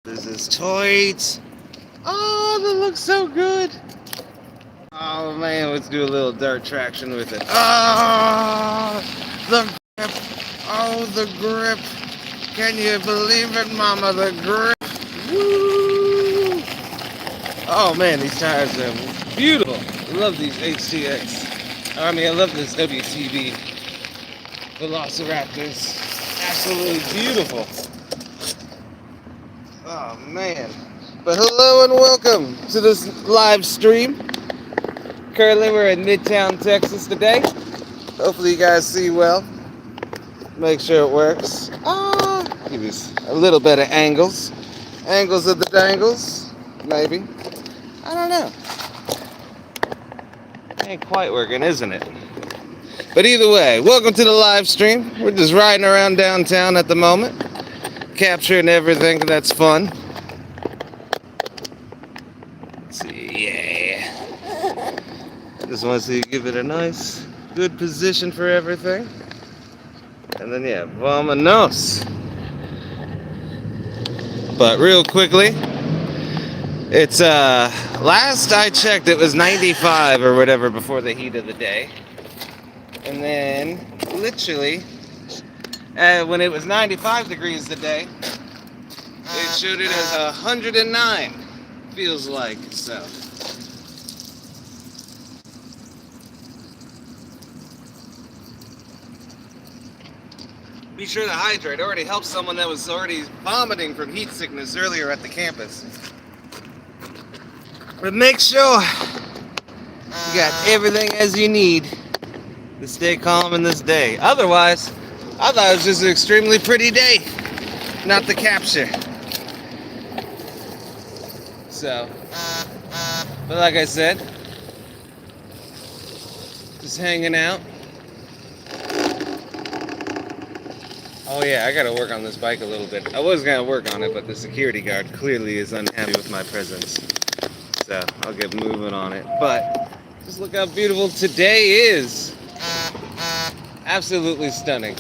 This is toys. Oh, that looks so good. Oh man, let's do a little dirt traction with it. Oh, the grip. Oh, the grip. Can you believe it, Mama? The grip. Woo! Oh man, these tires are beautiful. I love these HTX. I love this WTB Velociraptors. Absolutely beautiful. Oh man. But hello and welcome to this live stream. Currently we're in Midtown, Texas today. Hopefully you guys see well. Make sure it works. Give you a little bit of angles. Angles of the dangles. Maybe. I don't know. Ain't quite working, isn't it? But either way, welcome to the live stream. We're just riding around downtown at the moment. Capturing everything that's fun. Let's see, yeah. Just want to see you give it a nice, good position for everything. And then, yeah, vamonos. But real quickly, it's, last I checked, it was 95 or whatever before the heat of the day. And then, literally, when it was 95 degrees today, they showed it as 109, feels like, so. Be sure to hydrate. Already helped someone that was already vomiting from heat sickness earlier at the campus. But make sure you got everything as you need to stay calm in this day. Otherwise, I thought it was just an extremely pretty day, not the capture. So, but like I said, just hanging out. Oh yeah, I gotta work on this bike a little bit. I was gonna work on it, but the security guard clearly is unhappy with my presence. So, I'll get moving on it. But, just look how beautiful today is. Absolutely stunning.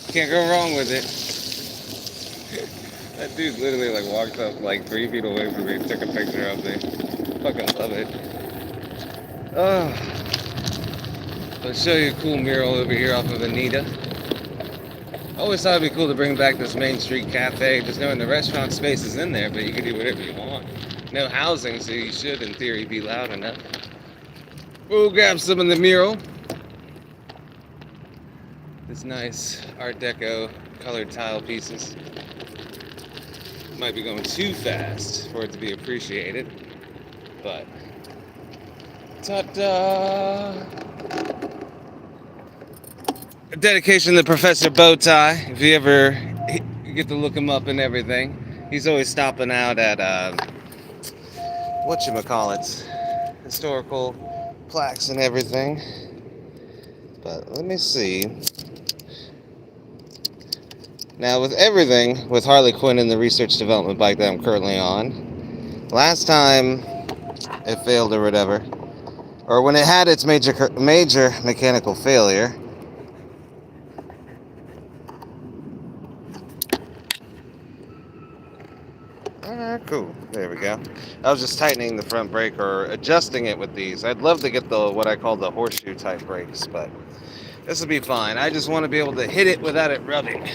Can't go wrong with it. That dude literally like walked up like 3 feet away from me and took a picture of me. Fucking love it. Oh. I'll show you a cool mural over here off of Anita. I always thought it'd be cool to bring back this Main Street Cafe, just knowing the restaurant space is in there, but you can do whatever you want. No housing, so you should, in theory, be loud enough. We'll grab some of the mural. This nice Art Deco colored tile pieces. Might be going too fast for it to be appreciated, but ta-da! A dedication to Professor Bowtie. If you ever get to look him up and everything, he's always stopping out at whatchamacallits, historical plaques and everything. But let me see. Now with everything, with Harley Quinn and the research development bike that I'm currently on, last time it failed or whatever, or when it had its major mechanical failure, cool, there we go. I was just tightening the front brake or adjusting it with these. I'd love to get the what I call the horseshoe type brakes, but this will be fine. I just want to be able to hit it without it rubbing.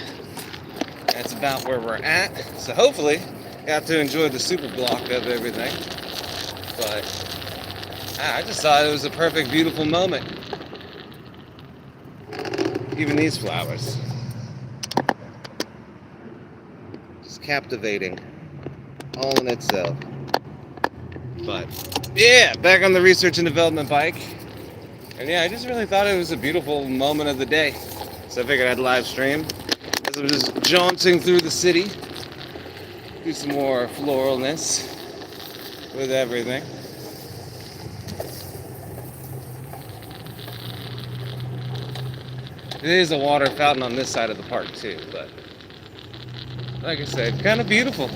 That's about where we're at. So hopefully, got to enjoy the super block of everything. But I just thought it was a perfect, beautiful moment. Even these flowers. Just captivating. All in itself. But yeah, back on the research and development bike. And yeah, I just really thought it was a beautiful moment of the day. So I figured I'd live stream. As I'm just jaunting through the city, do some more floralness with everything. It is a water fountain on this side of the park too, but like I said, kind of beautiful.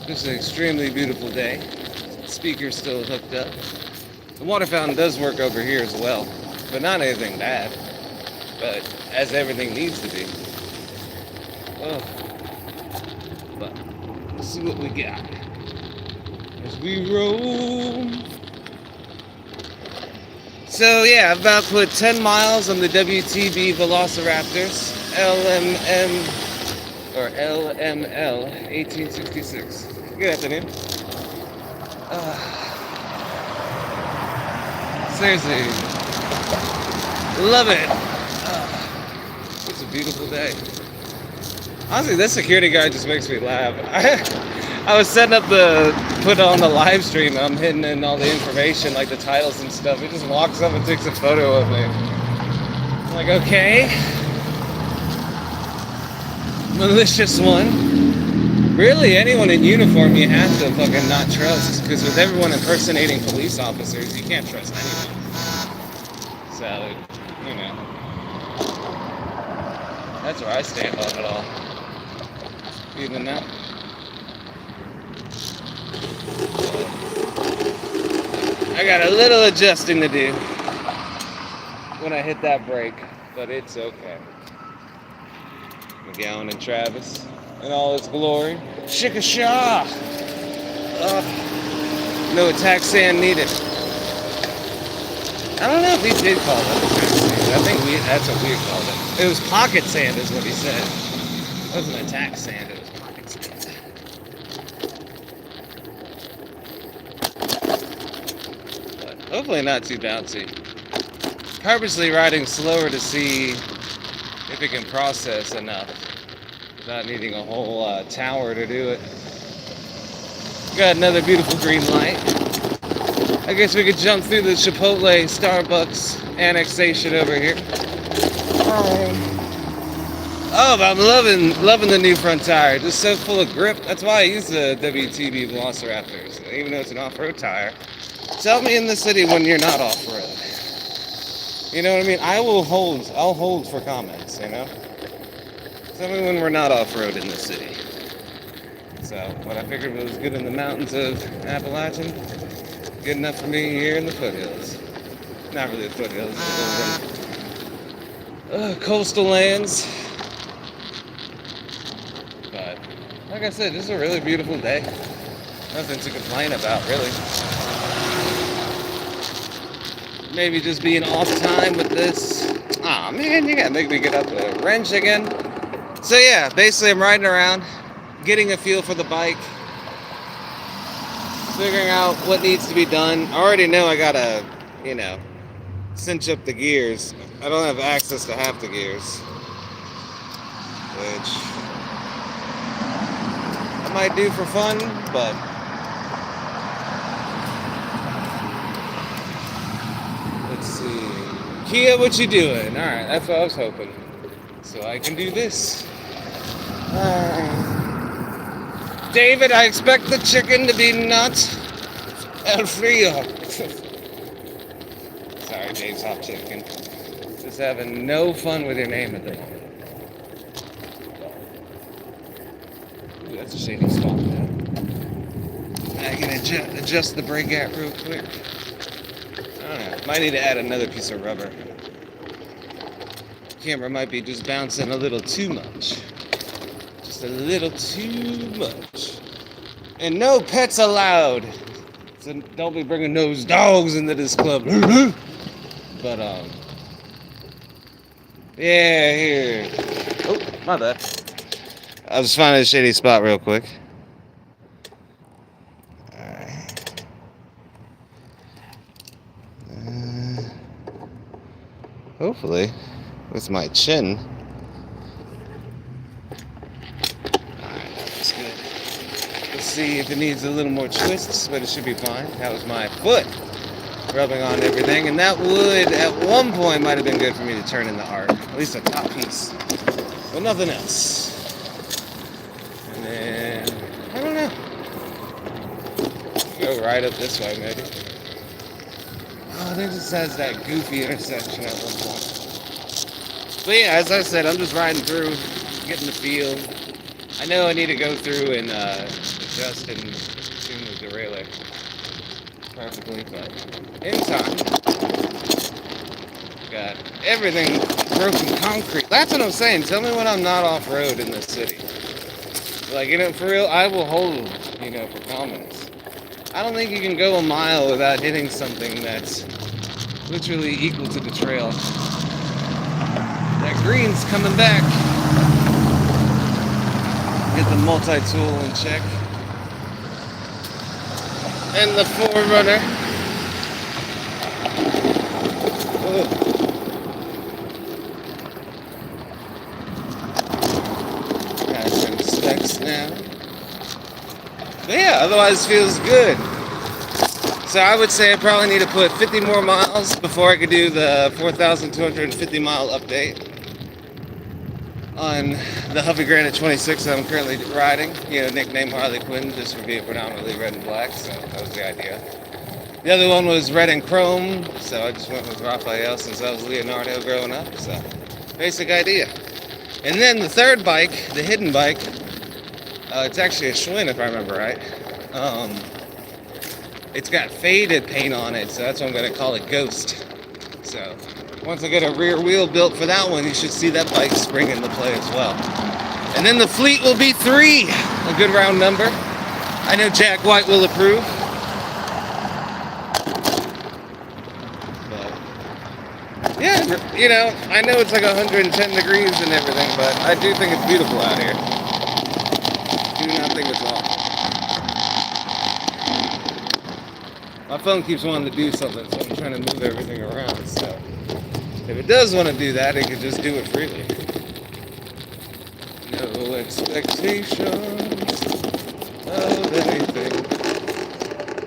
Just an extremely beautiful day. Speaker's still hooked up. The water fountain does work over here as well, but not anything bad. But as everything needs to be. Oh. Let's see what we got as we roll. So yeah, I've about put 10 miles on the WTB Velociraptors LMM or LML 1866. Good afternoon. Seriously, love it. It's a beautiful day. Honestly, this security guard just makes me laugh. I was setting up put on the live stream. I'm hitting in all the information, like the titles and stuff. He just walks up and takes a photo of me. I'm like, okay. Malicious one. Really, anyone in uniform you have to fucking not trust. Because with everyone impersonating police officers, you can't trust anyone. So, you know. That's where I stand on it all. Even now. I got a little adjusting to do when I hit that brake, but it's okay. McGowan and Travis in all its glory. Chickasha! No attack sand needed. I don't know if he did call it attack sand. I think that's what we called it. It was pocket sand is what he said. It wasn't attack sand, it was pocket sand. But hopefully not too bouncy. Purposely riding slower to see if it can process enough without needing a whole tower to do it. Got another beautiful green light. I guess we could jump through the Chipotle Starbucks annexation over here. Oh, but I'm loving the new front tire. Just so full of grip. That's why I use the WTB Velociraptors, even though it's an off-road tire. Tell me in the city when you're not off-road. You know what I mean? I'll hold for comments, you know? Tell me when we're not off-road in the city. So, what I figured was good in the mountains of Appalachian, good enough for me here in the foothills. Not really the foothills, but coastal lands. But, like I said, this is a really beautiful day. Nothing to complain about, really. Maybe just being off time with this. Aw, man, you gotta make me get up a wrench again. So yeah, basically I'm riding around, getting a feel for the bike, figuring out what needs to be done. I already know I gotta, cinch up the gears. I don't have access to half the gears, which I might do for fun, but let's see. Kia, what you doing? Alright, that's what I was hoping. So I can do this. David, I expect the chicken to be not Alfredo. Sorry, Dave's Hot Chicken. Just having no fun with your name at the moment. Ooh, that's a shady spot there. I can adjust the brake at real quick. I don't know. Might need to add another piece of rubber. Camera might be just bouncing a little too much. Just a little too much. And no pets allowed. So don't be bringing those dogs into this club. But, yeah, here. Oh, my bad. I was finding a shady spot real quick. Alright. Hopefully, with my chin. Alright, that's good. Let's see if it needs a little more twists, but it should be fine. That was my foot rubbing on everything, and that would, at one point, might have been good for me to turn in the arc. At least the top piece. But nothing else. And then, I don't know. Go right up this way, maybe. Oh, it just has that goofy intersection at one point. But yeah, as I said, I'm just riding through, getting the feel. I know I need to go through and adjust and tune the derailleur perfectly, but in time. Got everything broken concrete. That's what I'm saying. Tell me when I'm not off-road in this city. Like, you know, for real, I will hold, you know, for comments. I don't think you can go a mile without hitting something that's literally equal to the trail. That green's coming back. Get the multi-tool in check. And the Forerunner. Got some specs now. But yeah, otherwise feels good. So I would say I probably need to put 50 more miles before I could do the 4,250 mile update on the Huffy Granite 26 that I'm currently riding. You know, nicknamed Harley Quinn, just for being predominantly red and black, so that was the idea. The other one was red and chrome, so I just went with Raphael since I was Leonardo growing up, so basic idea. And then the third bike, the hidden bike, it's actually a Schwinn if I remember right. It's got faded paint on it, so that's what I'm going to call it Ghost. So once I get a rear wheel built for that one, you should see that bike spring into play as well. And then the fleet will be 3, a good round number. I know Jack White will approve. But yeah, you know, I know it's like 110 degrees and everything, but I do think it's beautiful out here. I do not think it's wrong. My phone keeps wanting to do something, so I'm trying to move everything around. So if it does want to do that, it can just do it freely. No expectations of anything.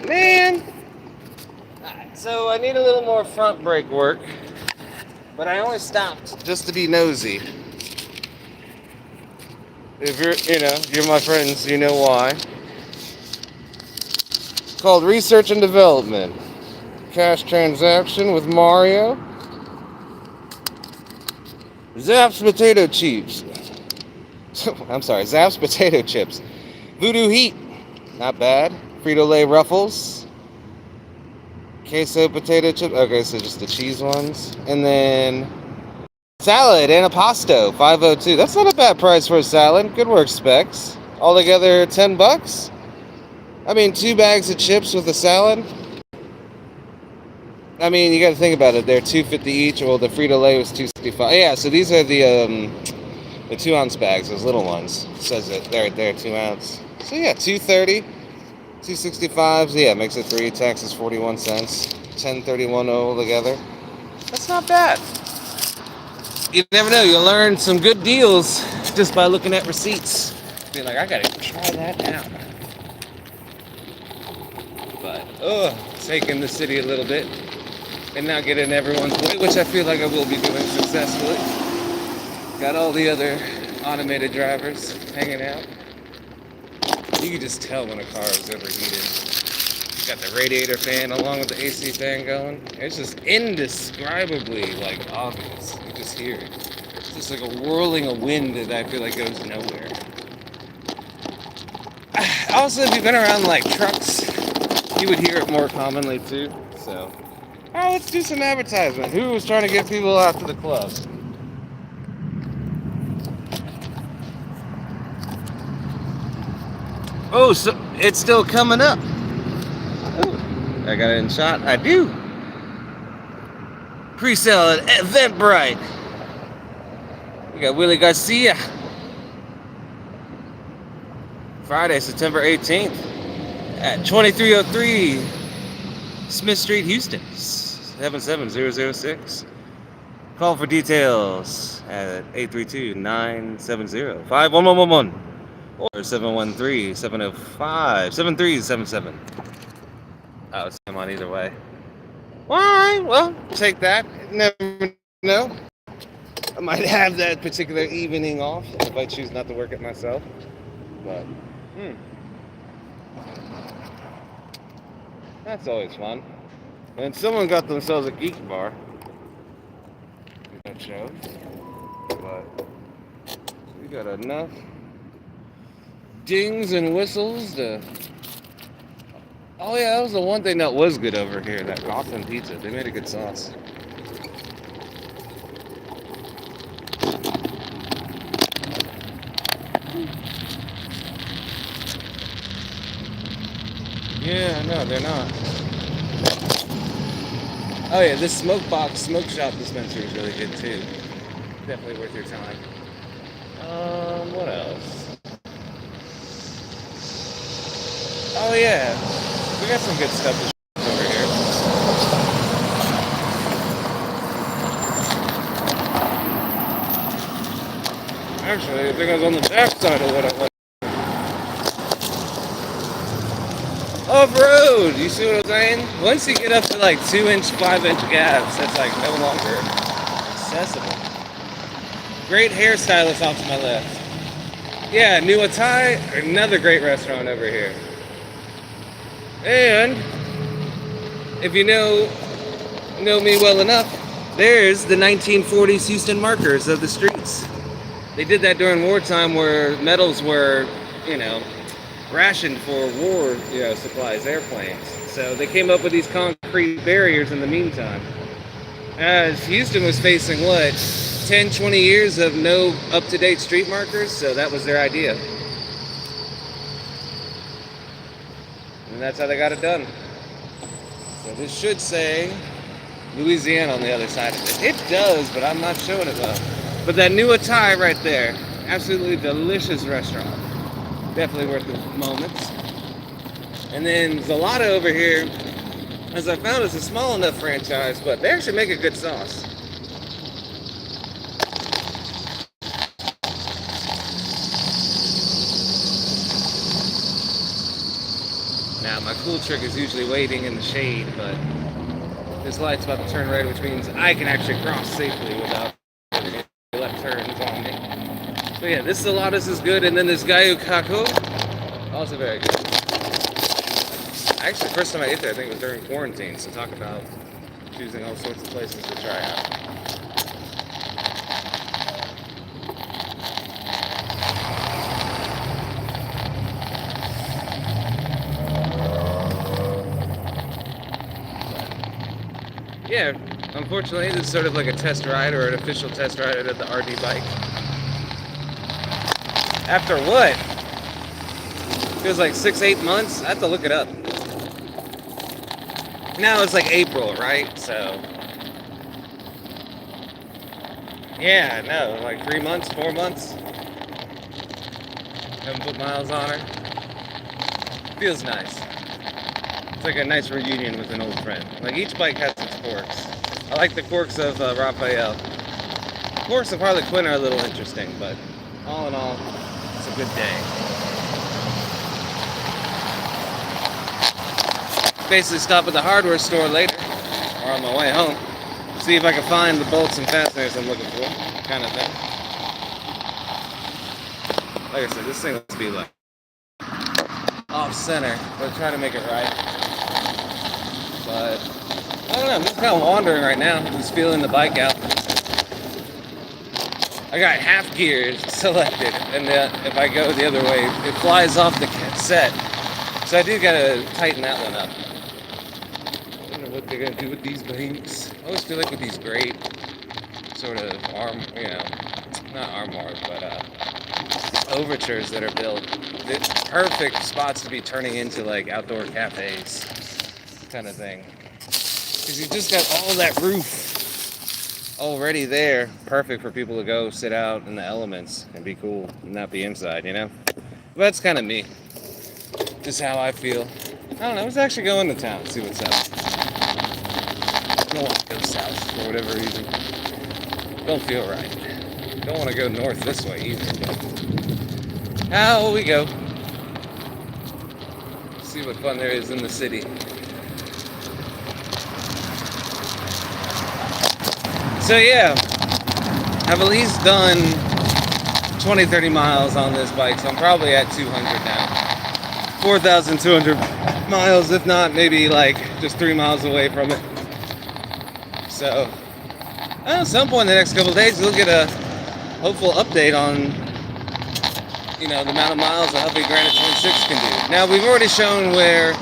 Man! So I need a little more front brake work, but I only stopped just to be nosy. If you're my friends, you know why. Called Research and Development. Cash transaction with Mario. Zapp's potato chips. I'm sorry, Zapp's potato chips. Voodoo Heat. Not bad. Frito-Lay Ruffles. Queso potato chips. Okay, so just the cheese ones. And then salad and a pasto. $5.02. That's not a bad price for a salad. Good work, specs. Altogether $10. I mean, 2 bags of chips with a salad. I mean, you got to think about it. They're $2.50 each. Well, the Frito-Lay was $2.65. Yeah, so these are the 2-ounce bags, those little ones. It says it there, 2 ounce. So yeah, $2.30, $2.65. So yeah, makes it 3. Taxes 41 cents. $10.31 all together. That's not bad. You never know. You'll learn some good deals just by looking at receipts. Be like, I gotta try that now. But, taking the city a little bit and not getting everyone's way, which I feel like I will be doing successfully. Got all the other automated drivers hanging out. You can just tell when a car is overheated. Got the radiator fan along with the AC fan going. It's just indescribably, like, obvious. You just hear it. It's just like a whirling of wind that I feel like goes nowhere. Also, if you've been around, like, trucks, you would hear it more commonly too. So, let's do some advertisement. Who was trying to get people out to the club? Oh, so it's still coming up. Ooh, I got it in shot. I do. Pre-sale at Eventbrite. We got Willie Garcia. Friday, September 18th. At 2303 Smith Street, Houston, 77006. Call for details at 832-970-5111 or 713-705-7377. It's come on either way. All right, well, take that. Never know. I might have that particular evening off if I choose not to work it myself. But, that's always fun. And someone got themselves a geek bar. That shows. But we got enough dings and whistles to... Oh yeah, that was the one thing that was good over here, that Gotham pizza. They made a good sauce. Yeah, no, they're not. Oh yeah, this smoke box, smoke shop dispenser is really good too. Definitely worth your time. What else? Oh yeah, we got some good stuff to over here. Actually, I think I was on the back side of what I like. Off-road, you see what I'm saying? Once you get up to like 2-inch, 5-inch gaps, that's like no longer accessible. Great hairstylist off to my left. Yeah, New Atai, another great restaurant over here. And if you know me well enough, there's the 1940s Houston markers of the streets. They did that during wartime where metals were, rationed for war, supplies, airplanes. So they came up with these concrete barriers in the meantime. As Houston was facing 10, 20 years of no up-to-date street markers, so that was their idea. And that's how they got it done. So this should say Louisiana on the other side of it. It does, but I'm not showing it well. But that New Atai right there, absolutely delicious restaurant. Definitely worth the moments. And then Zalata over here, as I found, is a small enough franchise, but they actually make a good sauce. Now, my cool trick is usually waiting in the shade, but this light's about to turn red, which means I can actually cross safely without any left turns on me. So yeah, this Zalata's is good, and then this Gayu Kako, also very good. Actually, first time I ate there, I think it was during quarantine, so talk about choosing all sorts of places to try out. Yeah, unfortunately, this is sort of like a test ride or an official test ride at the RD bike. After what? Feels like 6-8 months? I have to look it up. Now it's like April, right? So, yeah, no, like 3 months, 4 months. Haven't put miles on her. Feels nice. It's like a nice reunion with an old friend. Like each bike has its quirks. I like the quirks of Raphael. The quirks of Harley Quinn are a little interesting, but all in all, it's a good day. Basically stop at the hardware store later, or on my way home, see if I can find the bolts and fasteners I'm looking for, kind of thing. Like I said, this thing must be like off center, but try to make it right. But I don't know, I'm just kind of wandering right now, just feeling the bike out. I got half gears selected, and if I go the other way, it flies off the set. So I do gotta tighten that one up. I don't know what they're gonna do with these bikes. I always feel like with these great sort of not armoires, but overtures that are built, it's perfect spots to be turning into like outdoor cafes kind of thing. Because you just got all that roof already there, perfect for people to go sit out in the elements and be cool and not be inside, But that's kind of me. Just how I feel. I don't know, I was actually going to town, see what's up. I don't want to go south for whatever reason. Don't feel right. Don't want to go north this way either, but how we go. See what fun there is in the city. So yeah, I've at least done 20, 30 miles on this bike, so I'm probably at 200 now. 4,200 miles, if not maybe like just 3 miles away from it. So, at some point in the next couple of days, we'll get a hopeful update on, the amount of miles a Huffy Granite 26 can do. Now, we've already shown where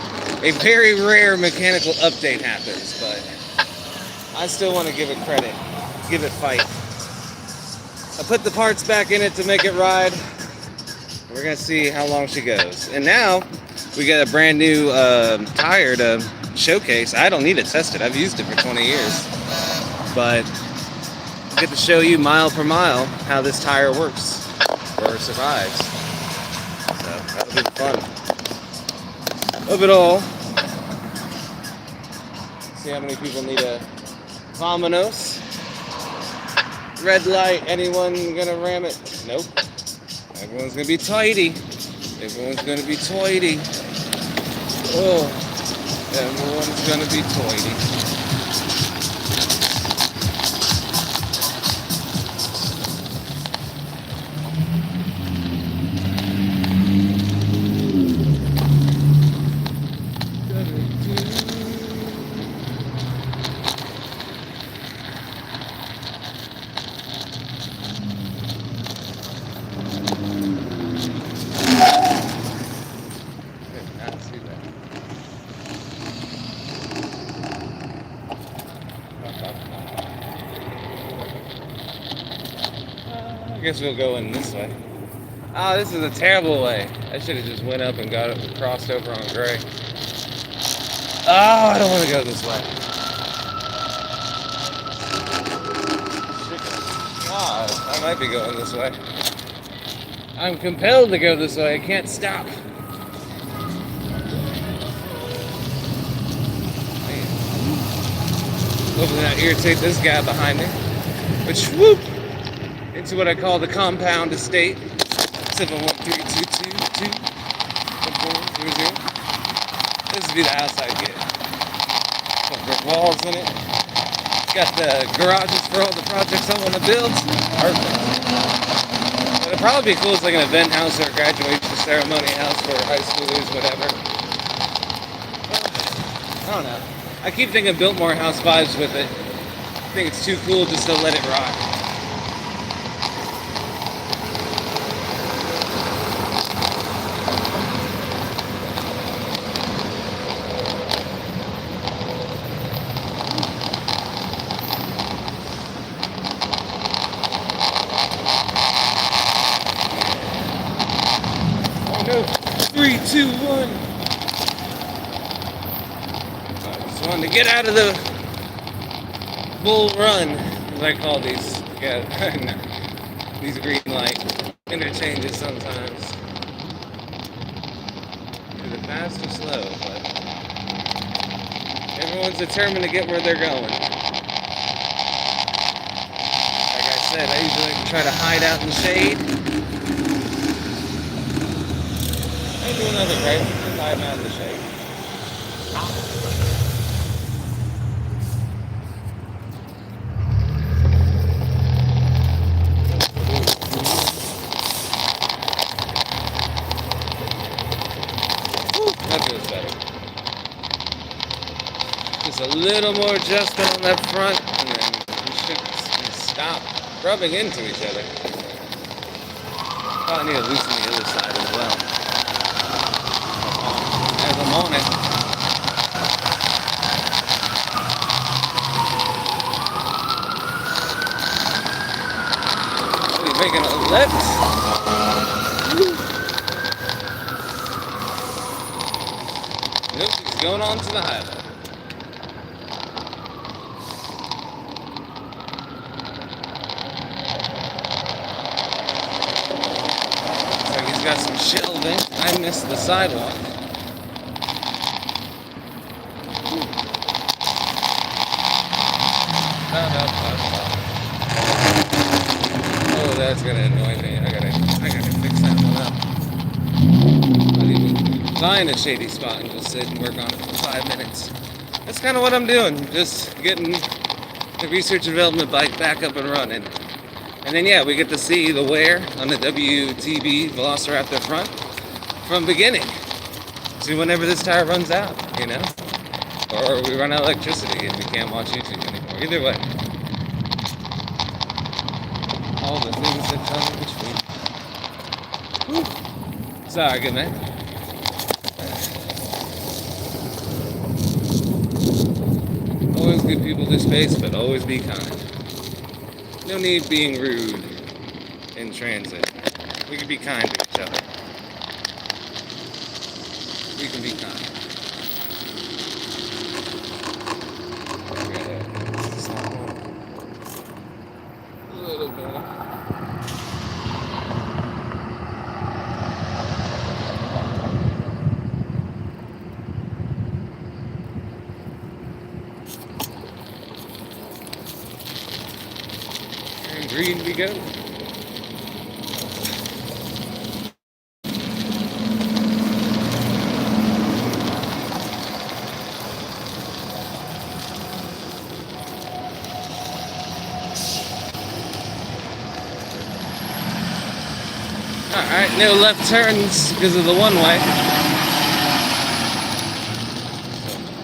a very rare mechanical update happens, but I still want to give it credit, give it fight. I put the parts back in it to make it ride. We're gonna see how long she goes. And now we got a brand new tire to showcase. I don't need it tested. I've used it for 20 years, but I get to show you mile per mile how this tire works or survives. So that'll be fun. Of it all. See how many people need a Vamonos. Red light. Anyone gonna ram it? Nope. Everyone's gonna be tidy. Everyone's gonna be tidy. Oh, everyone's gonna be tidy. I guess we'll go in this way. Oh, this is a terrible way. I should have just went up and got it crossed over on gray. Oh, I don't want to go this way. God, I might be going this way. I'm compelled to go this way. I can't stop. Hopefully not irritate this guy behind me. But swoop into what I call the compound estate. 713222400. This would be the house I'd get. Got brick walls in it. Got the garages for all the projects I want to build. Perfect. What would probably be cool is like an event house or a graduation ceremony house for high schoolers, whatever. I don't know. I keep thinking Biltmore House vibes with it. I think it's too cool just to let it rock. Oh no! 3, 2, 1. Just wanted to get out of the bull run, as I call these. Yeah, these green light interchanges sometimes. Either fast or slow, but everyone's determined to get where they're going. Like I said, I usually like to try to hide out in the shade. I do another right, just hide out in the shade. That feels better. Just a little more adjustment on that front, and then we should stop rubbing into each other. Probably need to loosen the other side as well. As I'm on it. Are we making a left? Nope, he's going on to the highway. Looks like he's got some shelving. I missed the sidewalk. Oh, that's gonna annoy me. I gotta fix that one up. I'll even find a shady spot and just sit and work on it for 5 minutes. That's kind of what I'm doing. Just getting the research and development bike back up and running. And then yeah, we get to see the wear on the WTB Velociraptor front from beginning to whenever this tire runs out, you know? Or we run out of electricity and we can't watch YouTube anymore. Either way. All the things that come in between. Whew. Sorry, good man. Always give people their space, but always be kind. No need being rude in transit. We can be kind to each other. we can be kind. A little bit. And green we go. Alright, no left turns because of the one-way.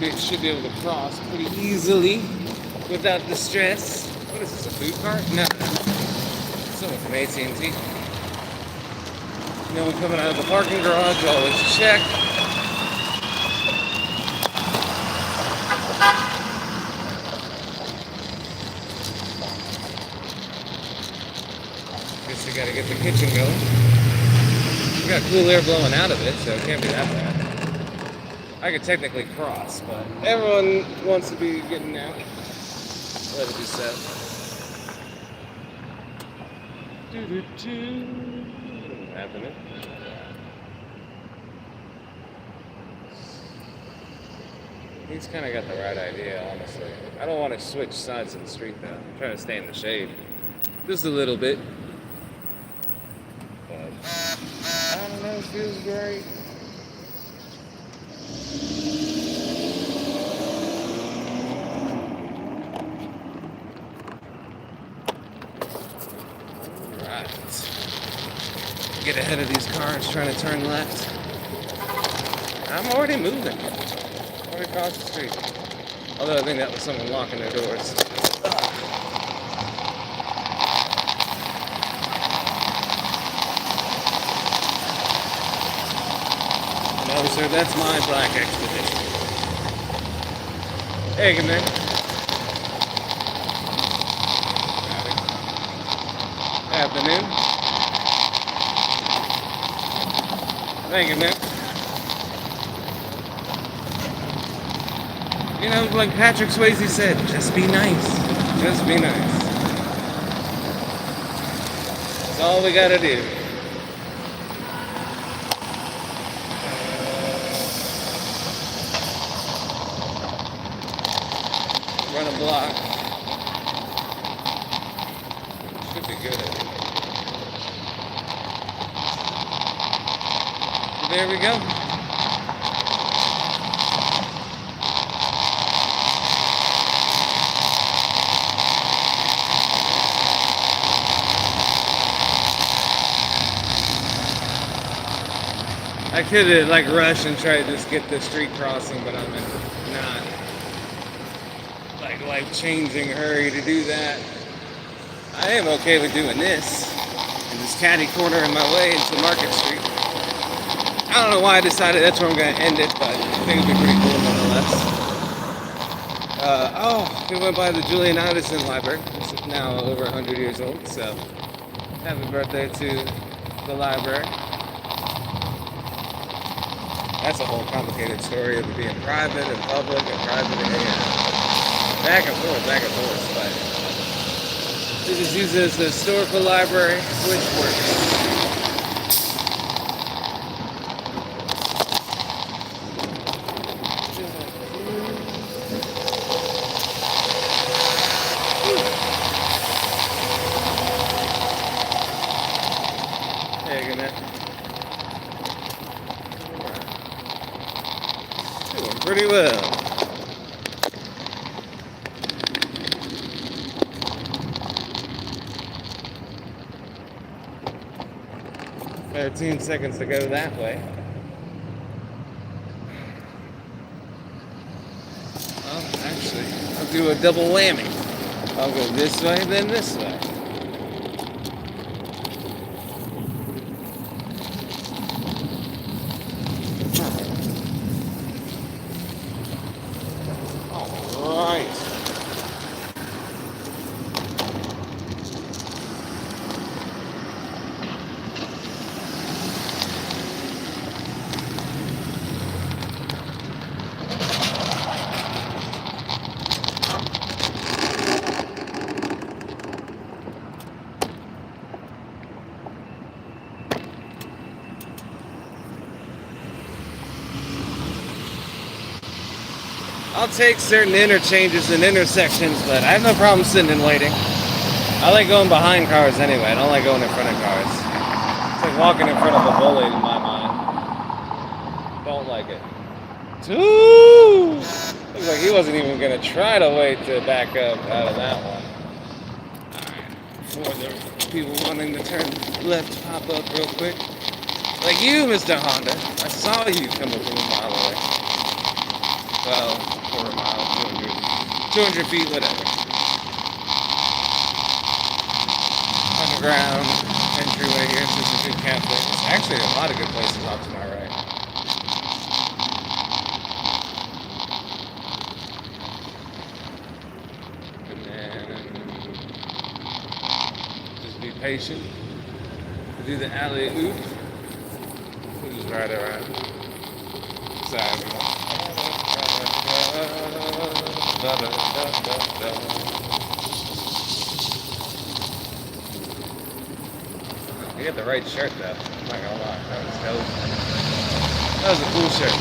We should be able to cross pretty easily without distress. What is this, a food cart? No. Someone from AT&T. You know, when coming out of the parking garage, always check. Guess we gotta get the kitchen going. We got cool air blowing out of it, so it can't be that bad. I could technically cross, but everyone wants to be getting out. Let it be said. What's happening? He's kind of got the right idea, honestly. I don't want to switch sides of the street, though. I'm trying to stay in the shade. Just a little bit. But I don't know, it feels great. Get ahead of these cars trying to turn left. I'm already moving. Already across the street. Although I think that was someone locking their doors. No, sir, that's my black expedition. Hey, good man. Afternoon. Thank you, man. You know, like Patrick Swayze said, just be nice. Just be nice. That's all we gotta do. Run a block. Should be good. There we go. I could have like rushed and tried to just get the street crossing, but I'm not like life-changing hurry to do that. I am okay with doing this and this catty corner in my way into Market Street. I don't know why I decided that's where I'm going to end it, but I think it'd be pretty cool nonetheless. We went by the Julian Addison Library, which is now over 100 years old, so happy birthday to the library. That's a whole complicated story of it being private and public and private and back and forth, but this is used as a historical library, which works. Doing pretty well. About 13 seconds to go that way. Well, actually, I'll do a double whammy. I'll go this way, then this way. Alright. I'll take certain interchanges and intersections, but I have no problem sitting and waiting. I like going behind cars anyway. I don't like going in front of cars. It's like walking in front of a bully in my mind. Don't like it. Ooh! Looks like he wasn't even gonna try to wait to back up out of that one. For the people wanting to turn left, pop up real quick. Like you, Mr. Honda. I saw you coming from a mile away. Well, quarter mile, 200 feet, whatever. Underground entryway here, so it's a good cafe. There's actually a lot of good places off to my right. And then just be patient. To do the alley oop. We'll just ride around. Side. You got the right shirt though. I'm not gonna lie. That was dope. That was a cool shirt.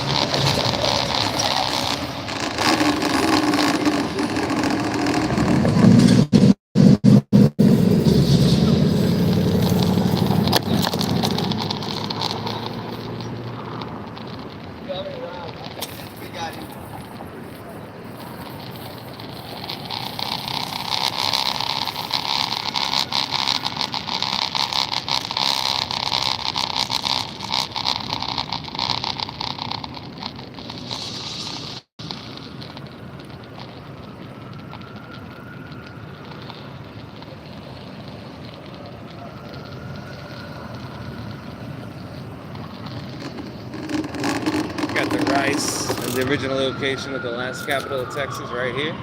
Got the rice and the original location of the last capital of Texas right here.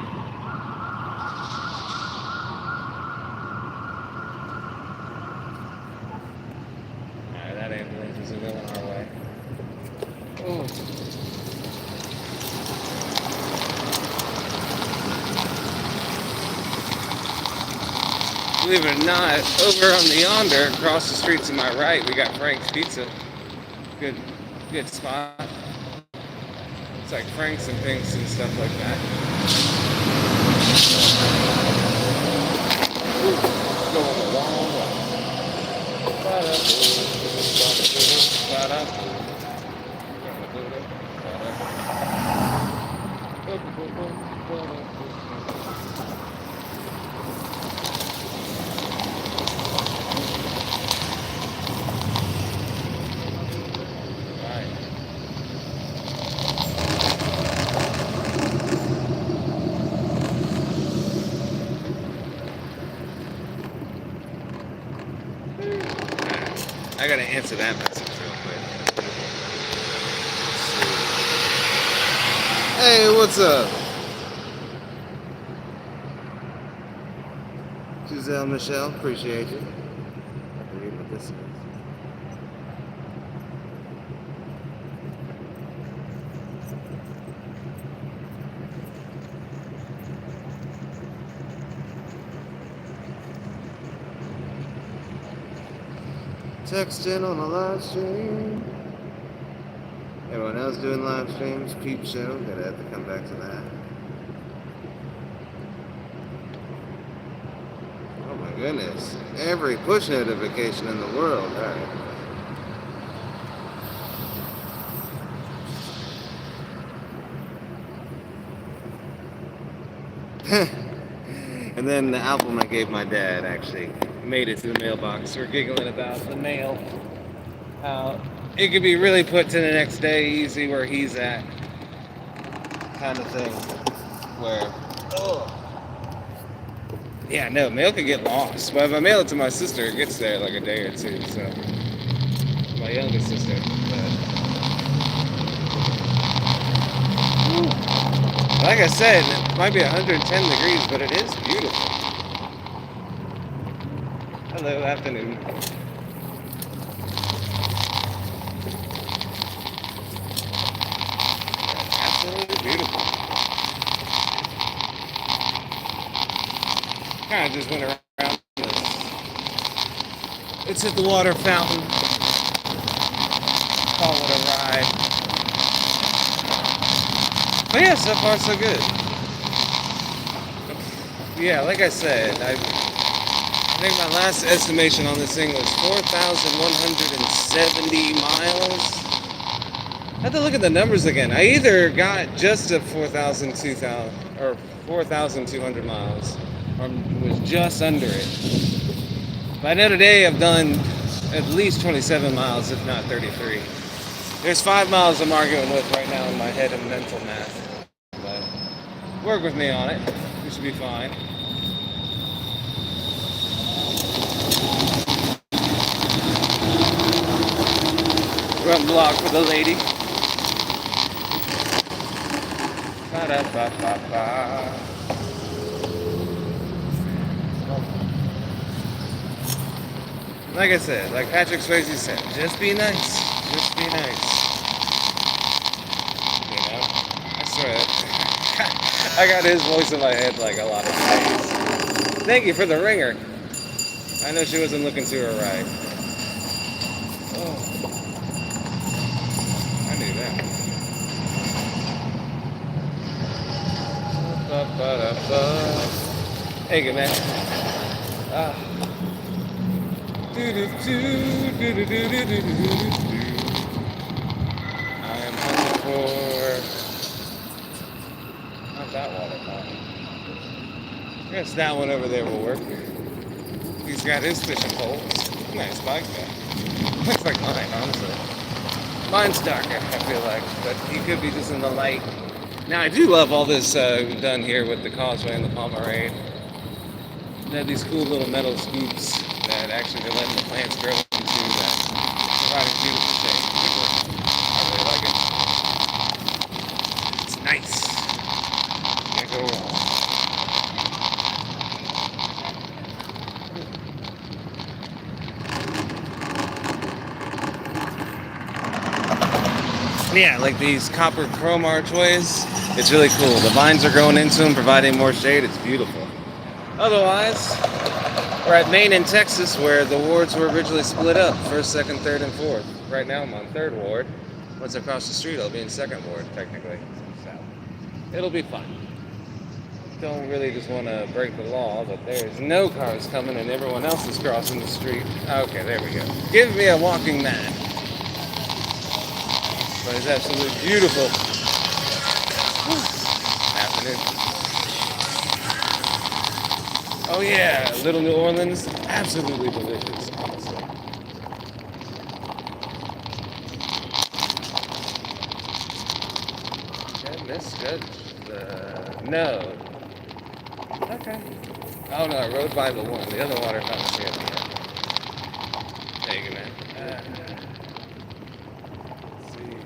Alright, that ambulance isn't going our way. Oh. Believe it or not, over on the yonder, across the street to my right, we got Frank's Pizza. Good spot. It's like Frank's and Pinks and stuff like that. Ooh, going a long way. I gotta answer that message real quick. Hey, what's up? Giselle Michelle, appreciate you. I can read what this is. Texting on a live stream. Everyone else doing live streams, Peep Show, gotta have to come back to that. Oh my goodness. Every push notification in the world. Alright. And then the album I gave my dad actually made it to the mailbox. We're giggling about the mail. How it could be really put to the next day easy where he's at. Kind of thing. Where, yeah, no, mail could get lost. But if I mail it to my sister, it gets there like a day or two. So, my youngest sister. Like I said, it might be 110 degrees, but it is beautiful. Hello, afternoon. Absolutely beautiful. Kind of just went around this. It's at the water fountain. Call it a ride. But yeah, so far so good. Yeah, like I said, I think my last estimation on this thing was 4,170 miles. I have to look at the numbers again. I either got just a 4,200 or 4,200 miles, or was just under it. By the end of the day, I've done at least 27 miles, if not 33. There's 5 miles I'm arguing with right now in my head of mental math. But work with me on it. We should be fine. Run block for the lady. Ba-da-ba-ba-ba. Like I said, like Patrick Swayze said, just be nice. Just be nice. You know? I swear. I got his voice in my head like a lot of days. Thank you for the ringer. I know she wasn't looking to her right. Oh. I knew that. Hey, good man. Ah. I am hunting for not that water fountain. I guess that one over there will work. He's got his fishing poles. Nice bike guy. Looks like mine, honestly. Mine's darker, I feel like, but he could be just in the light. Now I do love all this done here with the causeway and the pomerade. They have these cool little metal scoops that actually they're letting the plants grow into that, providing beautiful shade. I really like it. It's nice. Can't go wrong. Yeah, like these copper chrome archways. It's really cool. The vines are growing into them, providing more shade. It's beautiful. Otherwise, we're at Maine and Texas, where the wards were originally split up, 1st, 2nd, 3rd, and 4th. Right now I'm on 3rd ward. Once I cross the street, I'll be in 2nd ward, technically. So, it'll be fun. Don't really just want to break the law, but there's no cars coming and everyone else is crossing the street. Okay, there we go. Give me a walking man. But it's absolutely beautiful. Afternoon. Oh yeah, Little New Orleans, absolutely delicious, honestly. Did I misjudge no. Okay. Oh no, I rode by the one. The other water fountain's here. There you go, man. Let's see.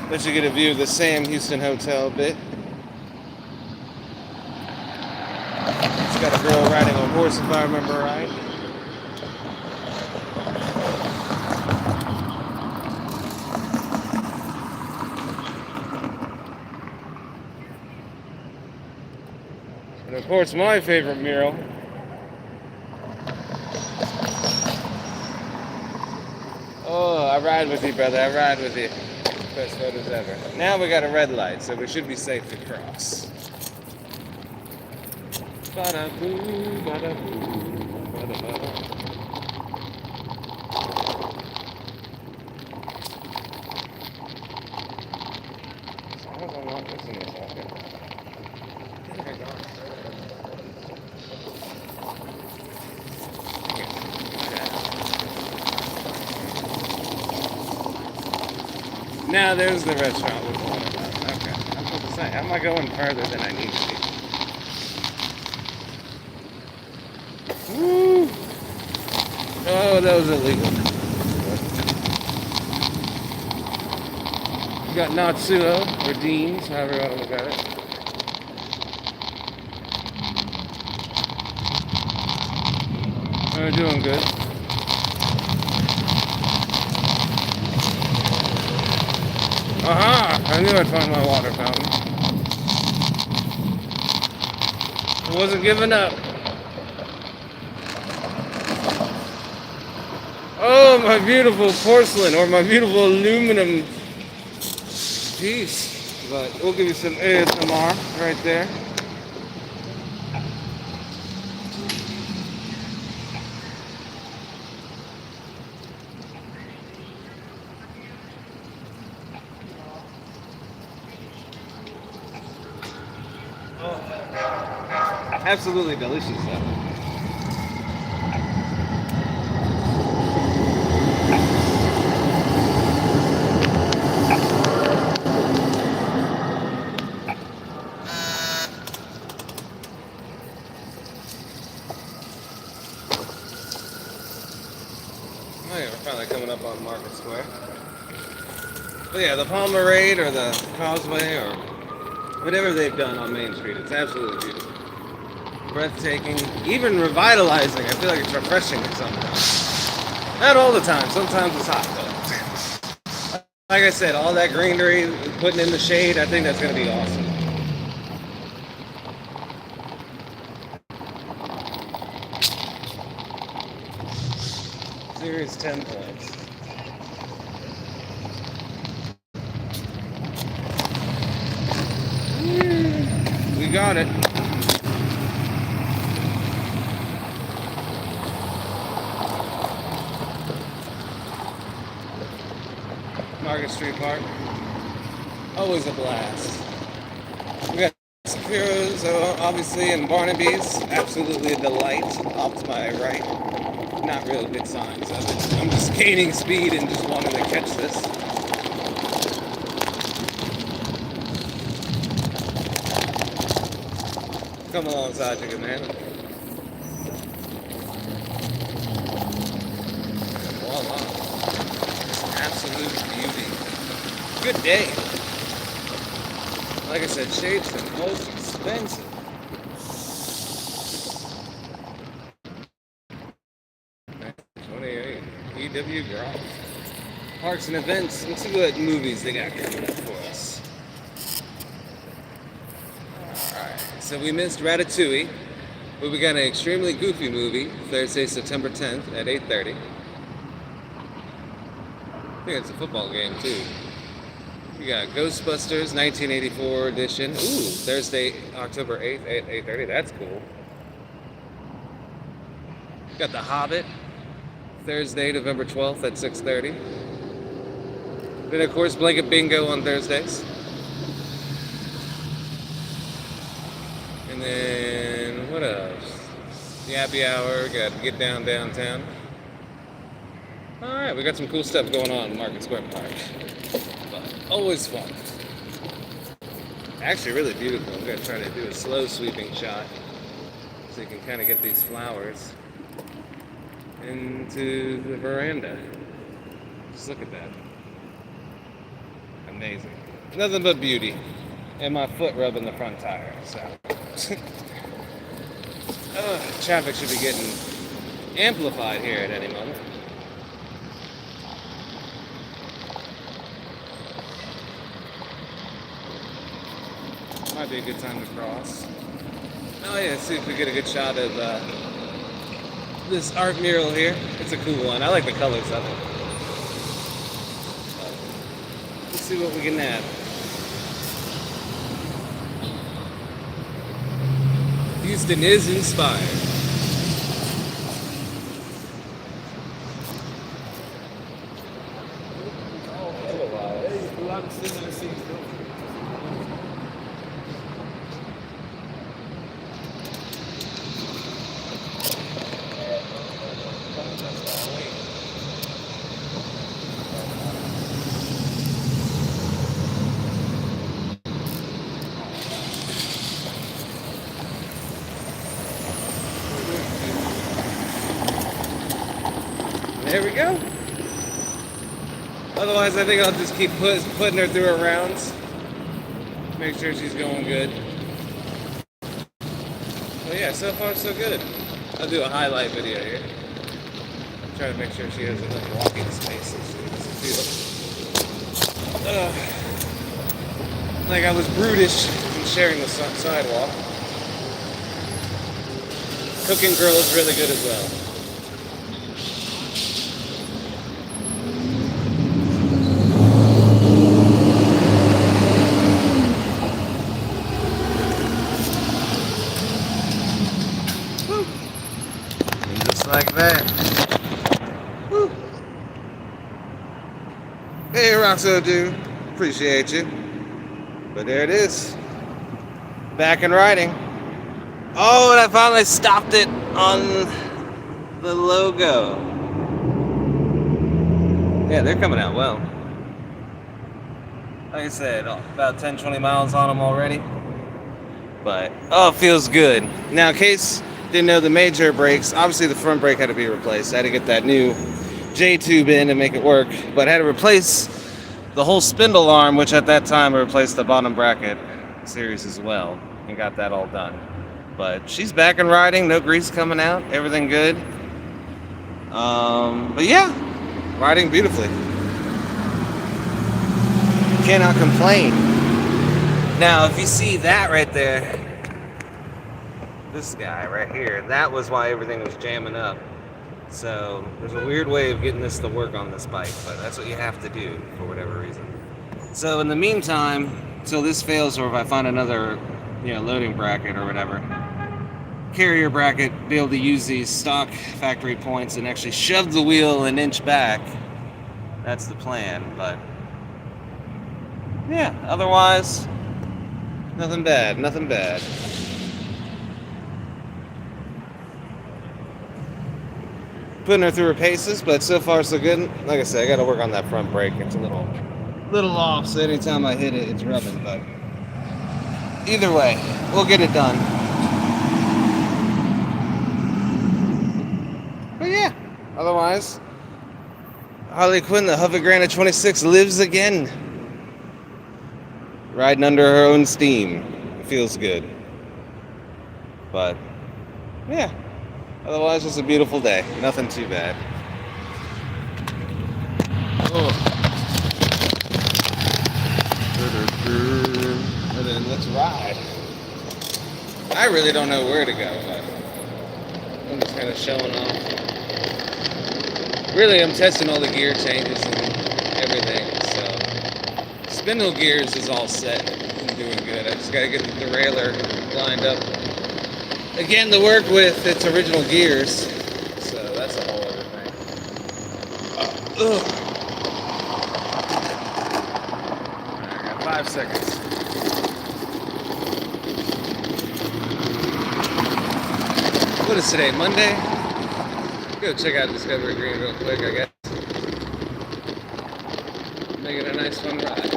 Let you get a view of the Sam Houston Hotel a bit. It's got a girl riding a horse, if I remember right. And of course, my favorite mural. Oh, I ride with you, brother. I ride with you. Best photos ever. Now we got a red light, so we should be safe to cross. Ba-da-boo, ba-da-boo, ba-da-ba-da. As long as I'm not missing this, okay. Now there's the restaurant with water fountain. Okay. I'm about to say, how am I going further than I need to be? Woo! Oh, that was illegal. We got Natsuo, or Dean's, however you want to look at it. We're doing good. Aha! I knew I'd find my water fountain. I wasn't giving up. Oh, my beautiful porcelain or my beautiful aluminum piece. But we'll give you some ASMR right there. Absolutely delicious though. Oh yeah, we're finally coming up on Market Square. But yeah, the Palmerade or the Causeway or whatever they've done on Main Street, it's absolutely beautiful. Breathtaking, even revitalizing. I feel like it's refreshing at sometimes. Not all the time, sometimes it's hot though. Like I said, all that greenery, putting in the shade, I think that's going to be awesome. Series 10 points. We got it. Market Street Park. Always a blast. We got Sapiro's, obviously, and Barnaby's. Absolutely a delight. Off to my right. Not real big signs of it. I'm just gaining speed and just wanting to catch this. Come alongside you, man. Voila. Absolute beauty. Good day. Like I said, shade's the most expensive. EW Garage. Parks and events. Let's see what movies they got coming up for us. Alright, so we missed Ratatouille, but we got an extremely goofy movie Thursday, September 10th at 8:30. I think it's a football game too. We got Ghostbusters 1984 edition. Ooh, Thursday, October 8th at 8:30. That's cool. Got The Hobbit. Thursday, November 12th at 6:30. Then, of course, Blanket Bingo on Thursdays. And then, what else? The Happy Hour, got Get Down Downtown. Alright, we got some cool stuff going on in Market Square Park. But always fun. Actually, really beautiful. I'm going to try to do a slow sweeping shot so you can kind of get these flowers into the veranda. Just look at that. Amazing. Nothing but beauty. And my foot rubbing the front tire, so. Traffic should be getting amplified here at any moment. Might be a good time to cross. Oh yeah, see if we get a good shot of this art mural here. It's a cool one. I like the colors of it. Let's see what we can add. Houston is inspired. There we go. Otherwise, I think I'll just keep putting her through her rounds. Make sure she's going good. Well, yeah, so far so good. I'll do a highlight video here. Try to make sure she has enough walking space so she doesn't feel like I was brutish in sharing the sidewalk. Cooking Girl is really good as well. Just like that. Woo. Hey, Roxo dude. Appreciate you. But there it is. Back in riding. Oh, and I finally stopped it on the logo. Yeah, they're coming out well. Like I said, about 10-20 miles on them already. But, oh, it feels good. Now, in case you didn't know the major brakes, obviously the front brake had to be replaced. I had to get that new J-tube in and make it work. But I had to replace the whole spindle arm, which at that time I replaced the bottom bracket series as well. And got that all done. But she's back and riding, no grease coming out, everything good. But yeah, riding beautifully. Cannot complain. Now, if you see that right there, this guy right here, that was why everything was jamming up. So there's a weird way of getting this to work on this bike, but that's what you have to do for whatever reason. So in the meantime, till this fails or if I find another, loading bracket or whatever, carrier bracket, be able to use these stock factory points and actually shove the wheel an inch back. That's the plan, but yeah, otherwise, nothing bad. Putting her through her paces, but so far so good. Like I said, I got to work on that front brake. It's a little off, so anytime I hit it, it's rubbing. But either way, we'll get it done. But yeah, otherwise, Harley Quinn, the Huffy Granite 26, lives again. Riding under her own steam. It feels good. But yeah, otherwise it's a beautiful day. Nothing too bad. Oh. And then let's ride. I really don't know where to go, but I'm just kind of showing off. Really, I'm testing all the gear changes and everything, so spindle gears is all set and doing good. I just got to get the derailleur lined up again to work with its original gears, so that's a whole other thing. I got 5 seconds. What is today, Monday? Go check out Discovery Green real quick, I guess. Make it a nice fun ride.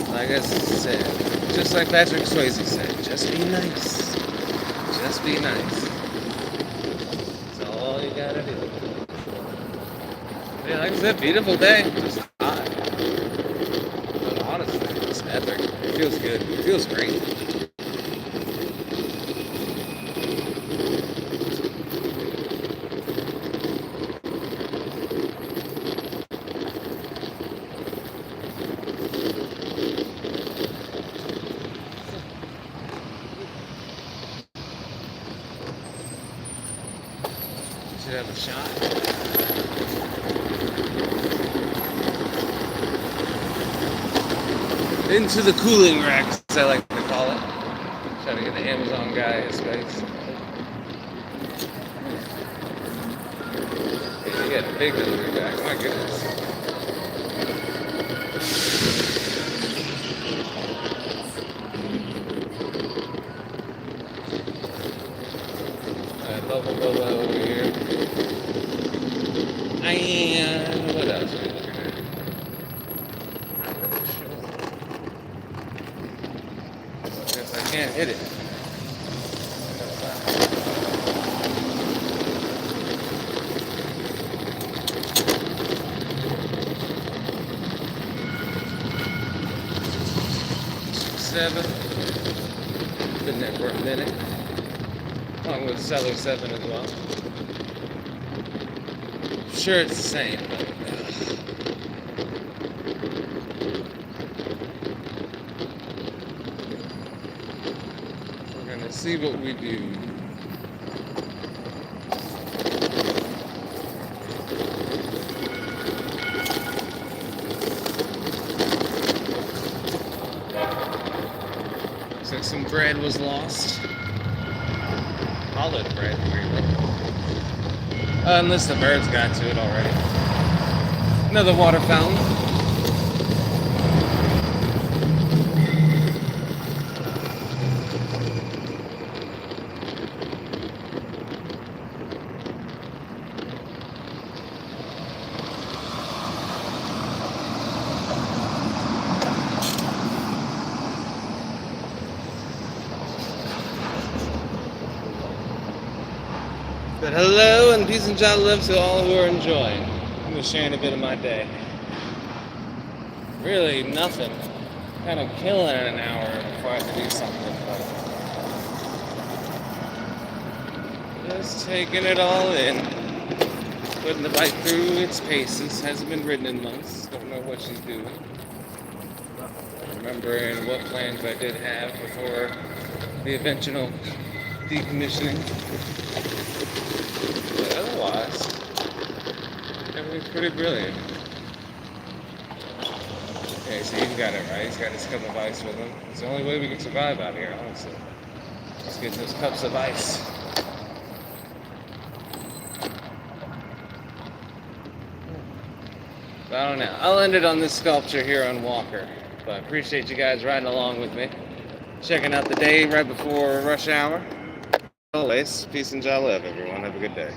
Like I said, just like Patrick Swayze said, just be nice. Just be nice. That's all you gotta do. Yeah, like I said, beautiful day. Just hot. But honestly, it's epic. It feels good. It feels great. Should have a shot. Into the cooling rack, as I like to call it. Trying to get the Amazon guy a space. You got a big delivery bag, my goodness. Alright, bubble over here. And what else are we looking at? I can't hit it. Seven. Been there for a minute. Along with Cellar 7 as well. I'm sure it's the same, but see what we do. bread was lost. Hollowed bread, really. Unless the birds got to it already. Another water fountain. But hello and peace and joy love to all who are enjoying. I'm just sharing a bit of my day. Really nothing. Kind of killing it an hour before I have to do something. But just taking it all in. Putting the bike through its paces. Hasn't been ridden in months. Don't know what she's doing. Remembering what plans I did have before the eventual decommissioning. But otherwise, everything's pretty brilliant. Okay, so he's got it right. He's got his cup of ice with him. It's the only way we can survive out here, honestly. Let's get those cups of ice. But I don't know. I'll end it on this sculpture here on Walker. But I appreciate you guys riding along with me. Checking out the day right before rush hour. Always, peace and joy love, everyone. Have a good day.